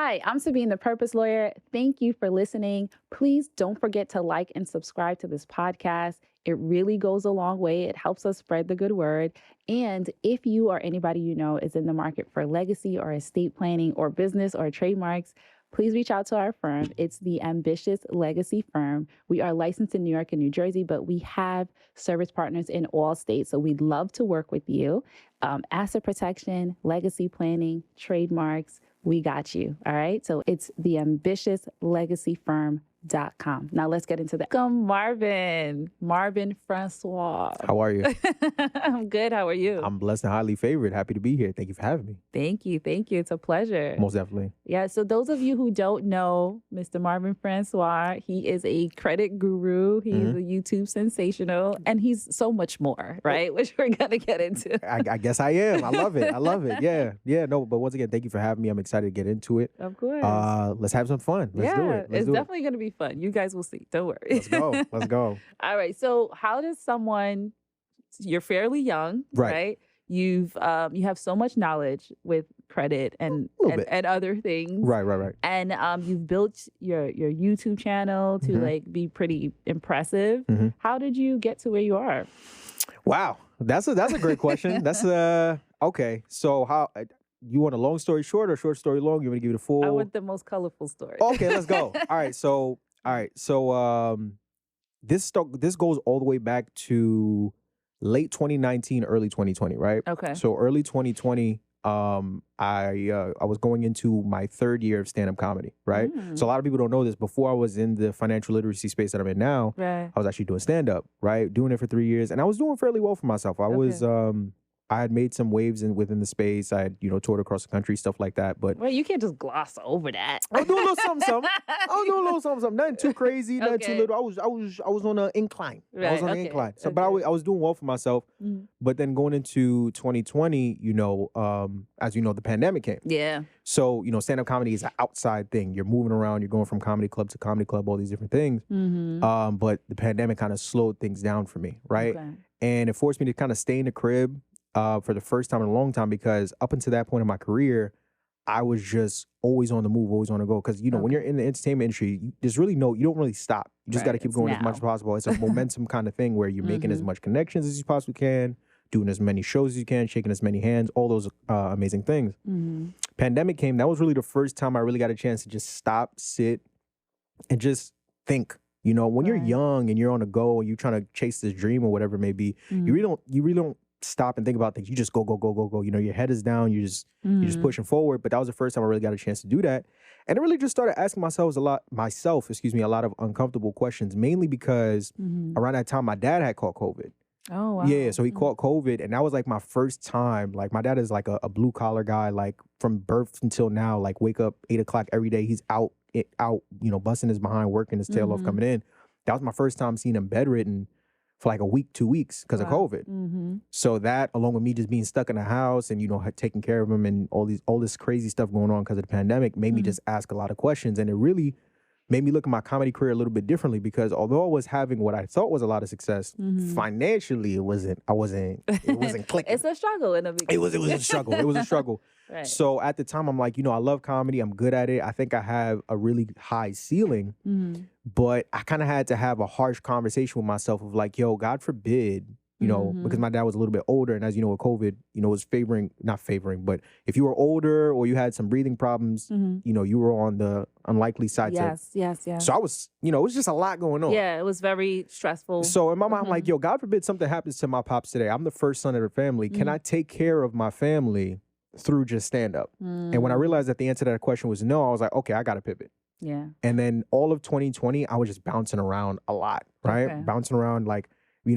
Hi, I'm Sabine, the Purpose Lawyer. Thank you for listening. Please don't forget to like and subscribe to this podcast. It really goes a long way. It helps us spread the good word. And if you or anybody you know is in the market for legacy or estate planning or business or trademarks, please reach out to our firm. It's the Ambitious Legacy Firm. We are licensed in New York and New Jersey, but we have service partners in all states. So we'd love to work with you. Asset protection, legacy planning, trademarks, we got you. All right. So it's the ambitiouslegacyfirm.com. Now let's get into that. Welcome, Marvin Francois. How are you? I'm good. How are you? I'm blessed and highly favored. Happy to be here. Thank you for having me. Thank you. Thank you. It's a pleasure. Most definitely. Yeah. So those of you who don't know Mr. Marvin Francois, he is a credit guru. He's a YouTube sensational, and he's so much more, right? Which we're going to get into. I guess I am. I love it. I love it. Yeah. Yeah. No, but once again, thank you for having me. I'm excited to get into it. Of course. Let's have some fun. Let's do it. It's definitely going to be fun. You guys will see. Don't worry. Let's go. Let's go. All right. So how does someone, you're fairly young, right? You have so much knowledge with credit and other things. Right. And you've built your YouTube channel to like be pretty impressive. How did you get to where you are? Wow. That's a great question. That's okay. So how you want a long story short or short story long? You want to give it a full? I want the most colorful story. Okay, let's go. All right. So this goes all the way back to late 2019, early 2020, right? Okay. So early 2020, I was going into my third year of stand-up comedy, right? So a lot of people don't know this. Before I was in the financial literacy space that I'm in now, I was actually doing stand-up, right? Doing it for 3 years, and I was doing fairly well for myself. I had made some waves within the space. I had, toured across the country, stuff like that. But well, you can't just gloss over that. I was doing a little something. Nothing too crazy, nothing too little. I was on an incline. I was on an incline. So, but I was doing well for myself. But then going into 2020, as you know, the pandemic came. Yeah. So, stand-up comedy is an outside thing. You're moving around. You're going from comedy club to comedy club, all these different things. But the pandemic kind of slowed things down for me, right? Okay. And it forced me to kind of stay in the crib for the first time in a long time, because up until that point in my career, I was just always on the move, always on the go. Because, when you're in the entertainment industry, you don't really stop. You just got to keep going as much as possible. It's a momentum kind of thing where you're making as much connections as you possibly can, doing as many shows as you can, shaking as many hands, all those amazing things. Pandemic came. That was really the first time I really got a chance to just stop, sit, and just think. When you're young and you're on the go and you're trying to chase this dream or whatever it may be, you really don't stop and think about things. You just go. Your head is down. You're just pushing forward. But that was the first time I really got a chance to do that. And I really just started asking myself a lot of uncomfortable questions, mainly because around that time my dad had caught COVID. Oh, wow. Yeah, so he caught COVID, and that was like my first time. Like, my dad is like a blue collar guy, like from birth until now, like wake up 8 o'clock every day. He's out, busting his behind, working his tail off, coming in. That was my first time seeing him bedridden for like a week, 2 weeks because of COVID. So that, along with me just being stuck in the house and, taking care of him and all this crazy stuff going on because of the pandemic, made me just ask a lot of questions. And it really made me look at my comedy career a little bit differently, because although I was having what I thought was a lot of success, financially it wasn't clicking. It's a struggle in the beginning. It was a struggle. It was a struggle. Right. So at the time, I'm like, I love comedy. I'm good at it. I think I have a really high ceiling. But I kind of had to have a harsh conversation with myself of like, yo, God forbid, because my dad was a little bit older. And as you know, with COVID, was not favoring, but if you were older or you had some breathing problems, you were on the unlikely side. Yes. So I was, it was just a lot going on. Yeah, it was very stressful. So in my mind, I'm like, yo, God forbid something happens to my pops today. I'm the first son of the family. Can I take care of my family through just stand up? And when I realized that the answer to that question was no, I was like, okay, I got to pivot. Yeah. And then all of 2020, I was just bouncing around a lot, right? Okay. Bouncing around, like,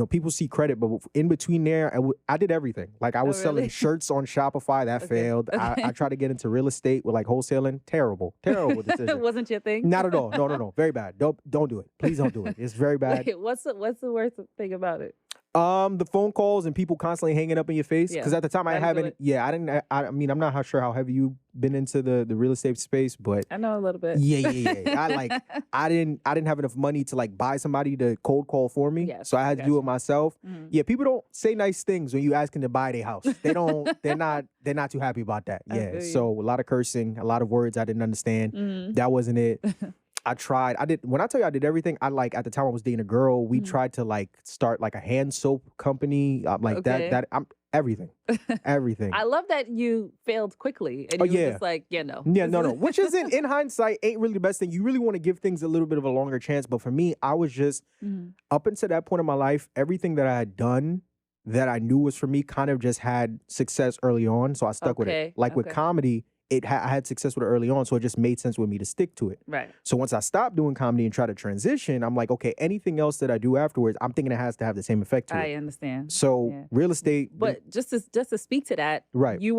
people see credit, but in between there, I did everything. Like, I was selling shirts on Shopify. That failed. I tried to get into real estate with like wholesaling. Terrible decision. It wasn't your thing? Not at all. No. Very bad. Don't do it. Please don't do it. It's very bad. Wait, what's the worst thing about it? The phone calls and people constantly hanging up in your face. Because at the time I haven't. Yeah, I didn't. I mean, I'm not sure how heavy you've been into the real estate space, but I know a little bit. Yeah. I didn't have enough money to like buy somebody to cold call for me. Yes, so I had to do it myself. Mm-hmm. Yeah, people don't say nice things when you ask them to buy their house. They don't. They're not too happy about that. Yeah. So a lot of cursing, a lot of words I didn't understand. Mm-hmm. That wasn't it. I tried. When I tell you I did everything, at the time I was dating a girl, we tried to like start like a hand soap company. I'm everything. I love that you failed quickly and you were just like, no. Yeah, no. Which isn't, in hindsight, ain't really the best thing. You really want to give things a little bit of a longer chance. But for me, I was just, up until that point in my life, everything that I had done that I knew was for me kind of just had success early on. So I stuck with it. Like with comedy, I had success with it early on, so it just made sense with me to stick to it. Right. So once I stopped doing comedy and tried to transition, I'm like, okay, anything else that I do afterwards, I'm thinking it has to have the same effect to it. I understand. So real estate. But just to speak to that, right. You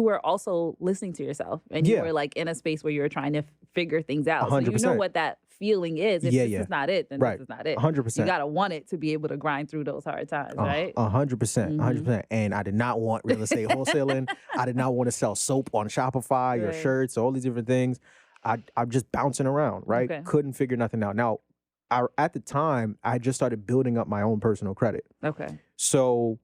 were also listening to yourself, and you were like in a space where you were trying to figure things out. 100%. So you know what that feeling is. If this is not it, then right. this is not it. 100%. You gotta want it to be able to grind through those hard times, right? 100%. 100%. And I did not want real estate wholesaling. I did not want to sell soap on Shopify or shirts, all these different things. I'm just bouncing around, right? Okay. Couldn't figure nothing out. Now, at the time, I just started building up my own personal credit. Okay. So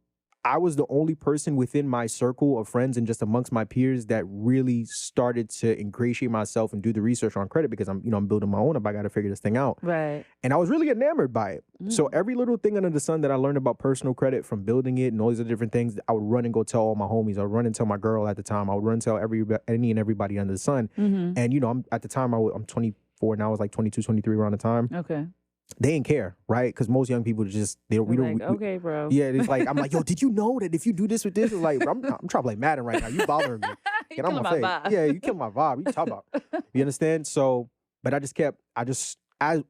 I was the only person within my circle of friends and just amongst my peers that really started to ingratiate myself and do the research on credit, because I'm building my own up. I got to figure this thing out. Right. And I was really enamored by it. So every little thing under the sun that I learned about personal credit from building it and all these other different things, I would run and go tell all my homies. I would run and tell my girl at the time. I would run and tell any and everybody under the sun. And I'm at the time I'm 24 now. I was like 22, 23 around the time. Okay. They didn't care, right? Because most young people just okay, bro. Yeah, it's like I'm like, yo, did you know that if you do this with this, it's like I'm trying to play Madden right now. You bothering me. You killing my vibe. Yeah, you kill my vibe. What you talking about? You understand? So, but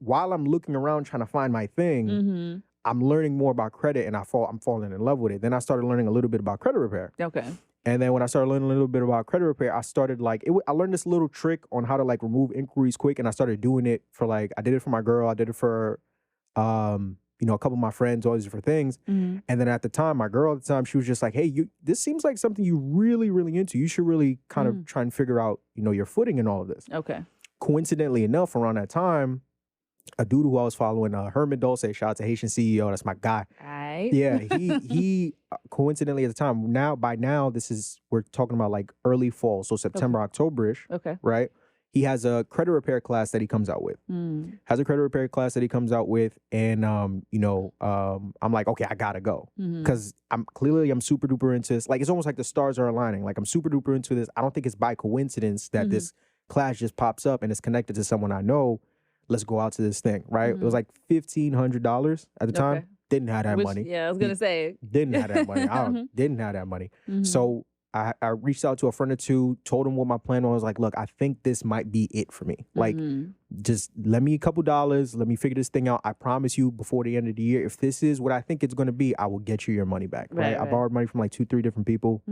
while I'm looking around trying to find my thing, I'm learning more about credit, and I'm falling in love with it. Then I started learning a little bit about credit repair. Okay. And then when I started learning a little bit about credit repair, I started I learned this little trick on how to like remove inquiries quick, and I started doing it for I did it for my girl, I did it for a couple of my friends, all these different things. And then at the time, my girl at the time, she was just like, hey, this seems like something you really, really into. You should really kind of try and figure out, your footing in all of this. Okay. Coincidentally enough, around that time, a dude who I was following, Herman Dulce, shout out to Haitian CEO, that's my guy. Right. Yeah, he coincidentally at the time, by now, we're talking about like early fall, so September, October-ish. Okay. Right? He has a credit repair class that he comes out with. And I'm like, okay, I gotta go. Because I'm super duper into this. Like, it's almost like the stars are aligning. Like, I'm super duper into this. I don't think it's by coincidence that this class just pops up and it's connected to someone I know. Let's go out to this thing, right? It was like $1,500 at the time. Didn't have that money. Yeah, I was gonna say. Didn't have that money. Didn't have that money. So I reached out to a friend or two, told him what my plan was. I was like, look, I think this might be it for me. Like, just let me a couple dollars. Let me figure this thing out. I promise you before the end of the year, if this is what I think it's going to be, I will get you your money back. Right? I borrowed money from like 2-3 different people,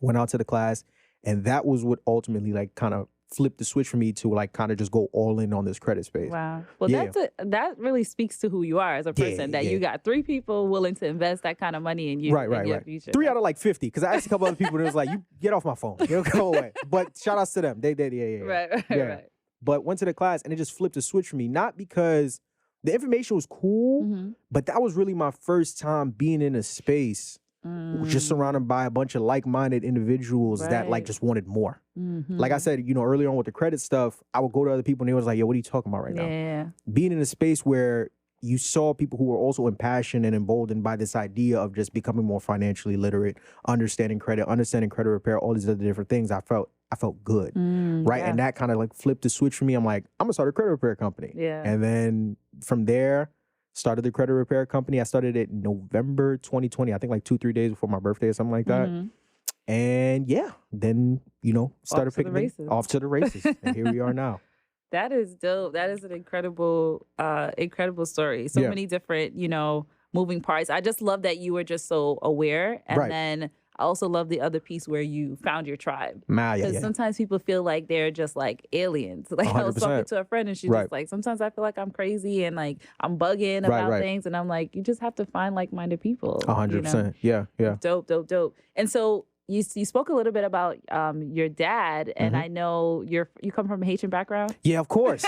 went out to the class. And that was what ultimately like kind of flipped the switch for me to like kind of just go all in on this credit space. Wow. Well, that really speaks to who you are as a person, that you got 3 people willing to invest that kind of money in you. Right. Future. 3 out of like 50. Because I asked a couple other people and it was like, you get off my phone. Go away. But shout outs to them. They did. Right. But went to the class and it just flipped the switch for me. Not because the information was cool, but that was really my first time being in a space just surrounded by a bunch of like-minded individuals that like just wanted more. Like I said, earlier on with the credit stuff, I would go to other people and they was like, yo, what are you talking about right now? Being in a space where you saw people who were also impassioned and emboldened by this idea of just becoming more financially literate, understanding credit repair, all these other different things, I felt good, right? And that kind of like flipped the switch for me. I'm like, I'm gonna start a credit repair company. And then from there, started the credit repair company. I started it in November 2020, I think like 2-3 days before my birthday or something like that. And then, started picking off to the races. And here we are now. That is dope. That is an incredible story. So many different, moving parts. I just love that you were just so aware. And then I also love the other piece where you found your tribe. Yeah, Because yeah. sometimes people feel like they're just like aliens. Like I was talking 100%. to a friend and she's Right. just like, sometimes I feel like I'm crazy and like I'm bugging about Right. things. And I'm like, you just have to find like-minded people. 100%. Yeah. Dope. And so you spoke a little bit about your dad, and I know you come from a Haitian background. Yeah, of course.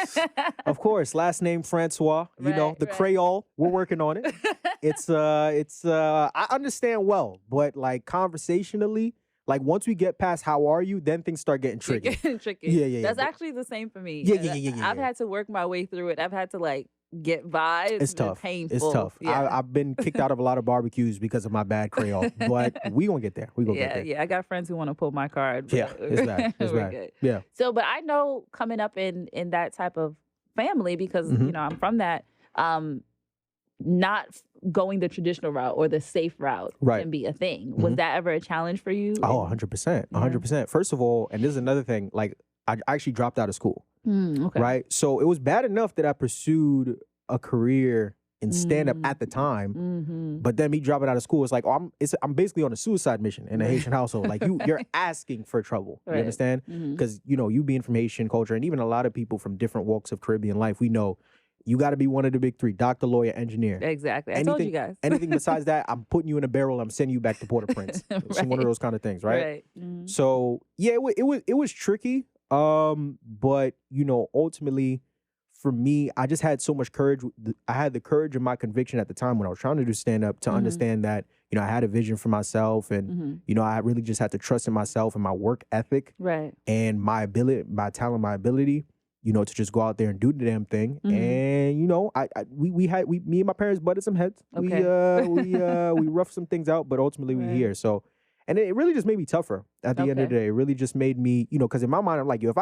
Of course. Last name Francois. You know, the Creole. We're working on it. It's I understand well, but like conversationally, like once we get past how are you, then things start getting tricky. Yeah. That's actually the same for me. Yeah. I've had to work my way through it. I've had to like get vibes. It's tough. Painful. It's tough. Yeah. I've been kicked out of a lot of barbecues because of my bad Creole, but we gonna get there. We gonna get there. Yeah. I got friends who want to pull my card. But Yeah, it's bad. It's bad. Good. Yeah. So, but I know coming up in that type of family because you know I'm from that. Not going the traditional route or the safe route can be a thing. Was that ever a challenge for you? Oh, 100%. 100%. First of all, and this is another thing, like I actually dropped out of school. Okay. Right? So it was bad enough that I pursued a career in stand-up at the time, but then me dropping out of school, it's like, oh, I'm basically on a suicide mission in a Haitian household. Like you're asking for trouble. You understand? Because, you know, you being from Haitian culture and even a lot of people from different walks of Caribbean life, we know you got to be one of the big three: doctor, lawyer, engineer. Exactly. I told you guys. Anything besides that, I'm putting you in a barrel. I'm sending you back to Port-au-Prince. It's one of those kind of things, right? So yeah, it was tricky. But you know, ultimately, for me, I just had so much courage. I had the courage and my conviction at the time when I was trying to do stand up to understand that you know I had a vision for myself, and you know I really just had to trust in myself and my work ethic, and my ability, my talent, my ability. You know, to just go out there and do the damn thing. And, you know, me and my parents butted some heads. We roughed some things out, but ultimately we're here. So, and it really just made me tougher at the end of the day. It really just made me, you know, because in my mind, I'm like, yo, if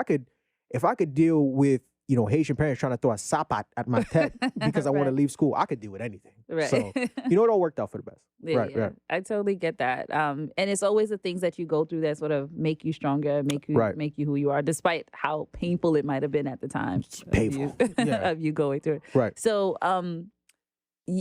I could deal with, you know, Haitian parents trying to throw a sapat at my head because I want to leave school, I could deal with anything. So, you know, it all worked out for the best. Right. I totally get that. And it's always the things that you go through that sort of make you stronger, make you who you are, despite how painful it might have been at the time. It's painful. Of you going through it. Right. So,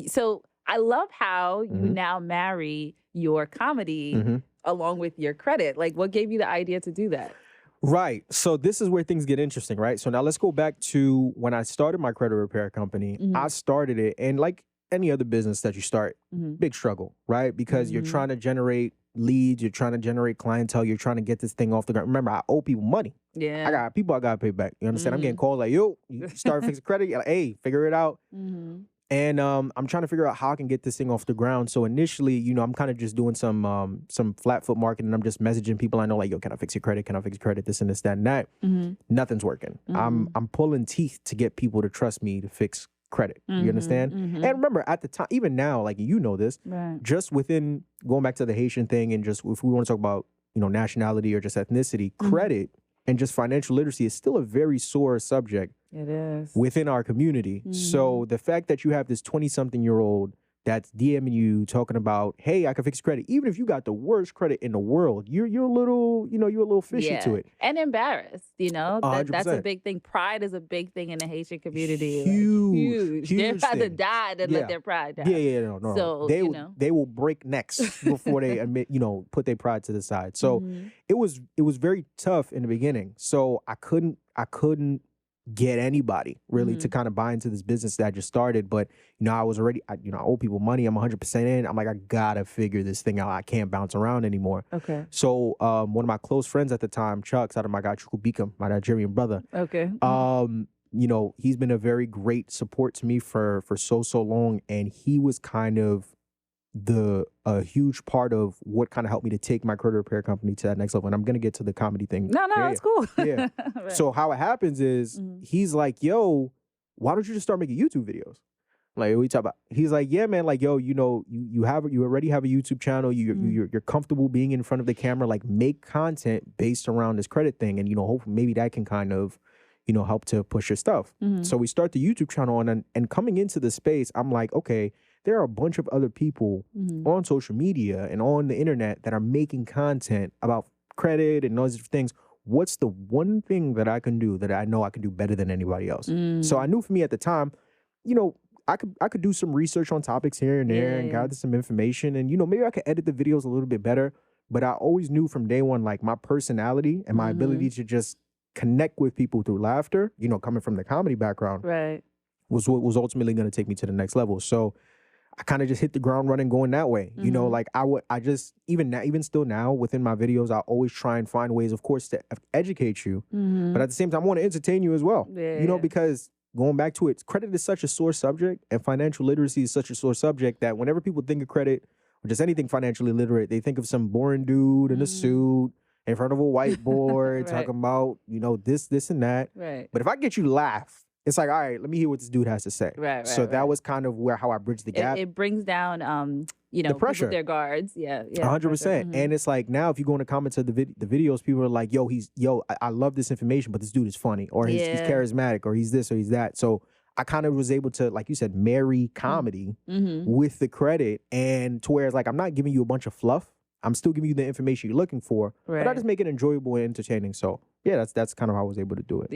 so I love how you now marry your comedy along with your credit. Like, what gave you the idea to do that? Right. So this is where things get interesting, right? So now let's go back to when I started my credit repair company. I started it, and like any other business that you start, big struggle, right? Because you're trying to generate leads, you're trying to generate clientele, you're trying to get this thing off the ground. Remember, I owe people money. Yeah. I got people I gotta pay back. You understand? I'm getting calls like, yo, you start fixing credit. You're like, hey, figure it out. And I'm trying to figure out how I can get this thing off the ground. So initially, you know, I'm kind of just doing some flat foot marketing. I'm just messaging people I know, like, yo, can I fix your credit? Can I fix your credit? This and this, that, and that. Nothing's working. I'm pulling teeth to get people to trust me to fix credit. You understand? And remember, at the time, even now, like you know this, just within going back to the Haitian thing, and just if we want to talk about, you know, nationality or just ethnicity, credit and just financial literacy is still a very sore subject. It is. Within our community. So the fact that you have this 20-something-year-old that's DMing you talking about, hey, I can fix credit. Even if you got the worst credit in the world, you're a little, you know, you're a little fishy to it. And embarrassed, you know. 100%. That's a big thing. Pride is a big thing in the Haitian community. Huge. They'd rather die than let their pride die. No. So, they will break necks before they admit, you know, put their pride to the side. So it was very tough in the beginning. So I couldn't get anybody really to kind of buy into this business that I just started. But, you know, I was already, I owe people money. I'm 100% in. I'm like, I gotta figure this thing out. I can't bounce around anymore. Okay. So one of my close friends at the time, Chuck, out of my guy Chukwubika, my Nigerian brother. Okay. You know, he's been a very great support to me for so long. And he was kind of a huge part of what kind of helped me to take my credit repair company to that next level. And I'm going to get to the comedy thing. No, that's cool. Yeah. Right. So how it happens is he's like, yo, why don't you just start making YouTube videos? Like, we talk about, he's like, yeah, man, like, yo, you know, you already have a YouTube channel. You're comfortable being in front of the camera. Like, make content based around this credit thing. And, you know, hopefully maybe that can kind of, you know, help to push your stuff. So we start the YouTube channel, and coming into the space, I'm like, okay, there are a bunch of other people on social media and on the internet that are making content about credit and all these things. What's the one thing that I can do that I know I can do better than anybody else? So I knew for me at the time, you know, I could do some research on topics here and there and gather some information, and, you know, maybe I could edit the videos a little bit better. but I always knew from day one, like, my personality and my ability to just connect with people through laughter, you know, coming from the comedy background, Right. was what was ultimately going to take me to the next level. So I kind of just hit the ground running going that way. You know, like I just, even still now within my videos, I always try and find ways, of course, to educate you, but at the same time, I want to entertain you as well. Yeah. You know, because going back to it, credit is such a sore subject, and financial literacy is such a sore subject that whenever people think of credit or just anything financially literate, they think of some boring dude in a suit in front of a whiteboard Right. talking about, you know, this and that. Right. But if I get you to laugh, it's like, all right, let me hear what this dude has to say. Right. So that was kind of how I bridged the gap. It brings down, you know, the pressure, people, their guards. Yeah. 100%. And it's like, now if you go in the comments of the videos, people are like, yo, I love this information, but this dude is funny, or he's charismatic, or he's this or he's that. So I kind of was able to, like you said, marry comedy with the credit, and to where it's like, I'm not giving you a bunch of fluff. I'm still giving you the information you're looking for, but I just make it enjoyable and entertaining. So yeah, that's kind of how I was able to do it.